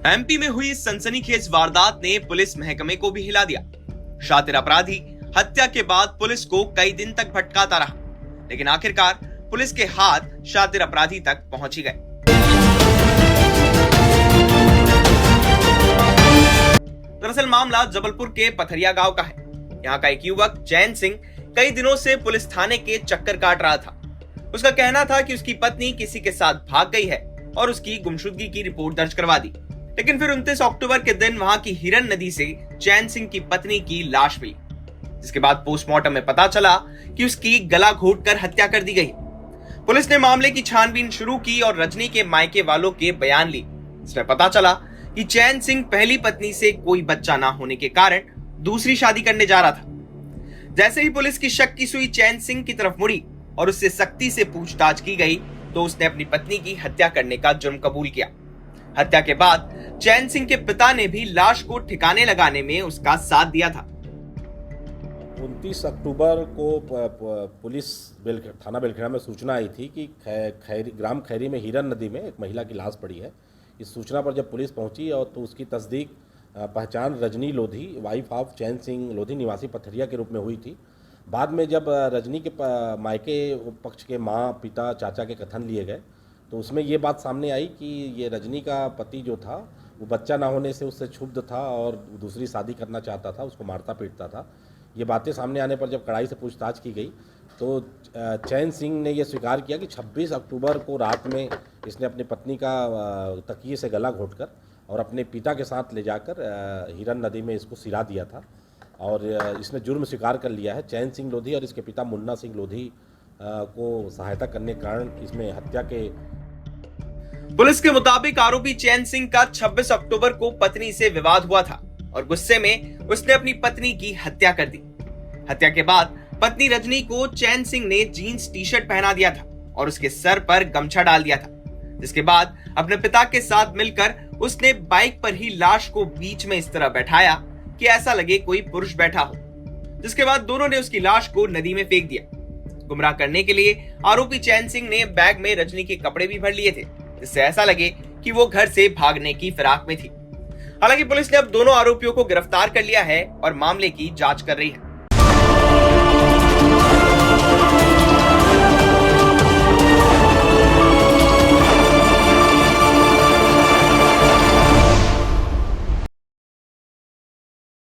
MP में हुई सनसनीखेज वारदात ने पुलिस महकमे को भी हिला दिया। शातिर अपराधी हत्या के बाद पुलिस को कई दिन तक भटकाता रहा, लेकिन आखिरकार पुलिस के हाथ शातिर अपराधी तक पहुंच ही गए। दरअसल मामला जबलपुर के पथरिया गांव का है। यहाँ का एक युवक चैन सिंह कई दिनों से पुलिस थाने के चक्कर काट रहा था। उसका कहना था कि उसकी पत्नी किसी के साथ भाग गई है और उसकी गुमशुदगी की रिपोर्ट दर्ज करवा दी। लेकिन फिर 29 अक्टूबर के दिन वहां की हिरन नदी से चैन सिंह की पत्नी की लाश मिली, जिसके बाद पोस्टमार्टम में पता चला कि उसकी गला घोंटकर हत्या कर दी गई। पुलिस ने मामले की छानबीन शुरू की और रजनी के मायके वालों के बयान लिए। इसमें पता चला कि चैन सिंह पहली पत्नी से कोई बच्चा ना होने के कारण दूसरी शादी करने जा रहा था। जैसे ही पुलिस की शक की सुई चैन सिंह की तरफ मुड़ी और उससे सख्ती से पूछताछ की गई तो उसने अपनी पत्नी की हत्या करने का जुर्म कबूल किया। हत्या के बाद चैन सिंह के पिता ने भी लाश को ठिकाने लगाने में उसका साथ दिया था। 29 अक्टूबर को पुलिस थाना बेलखेड़ा में सूचना आई थी कि ग्राम खैरी में हिरन नदी में एक महिला की लाश पड़ी है। इस सूचना पर जब पुलिस पहुंची और तो उसकी तस्दीक पहचान रजनी लोधी वाइफ ऑफ चैन सिंह लोधी निवासी पथरिया के रूप में हुई थी। बाद में जब रजनी के मायके पक्ष के माँ, पिता, चाचा के कथन लिए गए तो उसमें ये बात सामने आई कि ये रजनी का पति जो था वो बच्चा ना होने से उससे क्षुब्ध था और दूसरी शादी करना चाहता था, उसको मारता पीटता था। ये बातें सामने आने पर जब कड़ाई से पूछताछ की गई तो चैन सिंह ने यह स्वीकार किया कि 26 अक्टूबर को रात में इसने अपनी पत्नी का तकिए से गला घोंटकर और अपने पिता के साथ ले जाकर हिरन नदी में इसको सिरा दिया था और इसने जुर्म स्वीकार कर लिया है। चैन सिंह लोधी और इसके पिता मुन्ना सिंह लोधी को सहायता करने के कारण इसमें हत्या के। पुलिस के मुताबिक आरोपी चैन सिंह का 26 अक्टूबर को पत्नी से विवाद हुआ था और गुस्से में उसने अपनी पत्नी की हत्या कर दी। हत्या के बाद पत्नी रजनी को चैन सिंह ने जीन्स टी-शर्ट पहना दिया था और उसके सर पर गमछा डाल दिया था, जिसके बाद अपने पिता के साथ मिलकर उसने बाइक पर ही लाश को बीच में इस तरह बैठाया कि ऐसा लगे कोई पुरुष बैठा हो, जिसके बाद दोनों ने उसकी लाश को नदी में फेंक दिया। गुमराह करने के लिए आरोपी चैन सिंह ने बैग में रजनी के कपड़े भी भर लिए थे, जिससे ऐसा लगे कि वो घर से भागने की फिराक में थी। हालांकि पुलिस ने अब दोनों आरोपियों को गिरफ्तार कर लिया है और मामले की जांच कर रही है।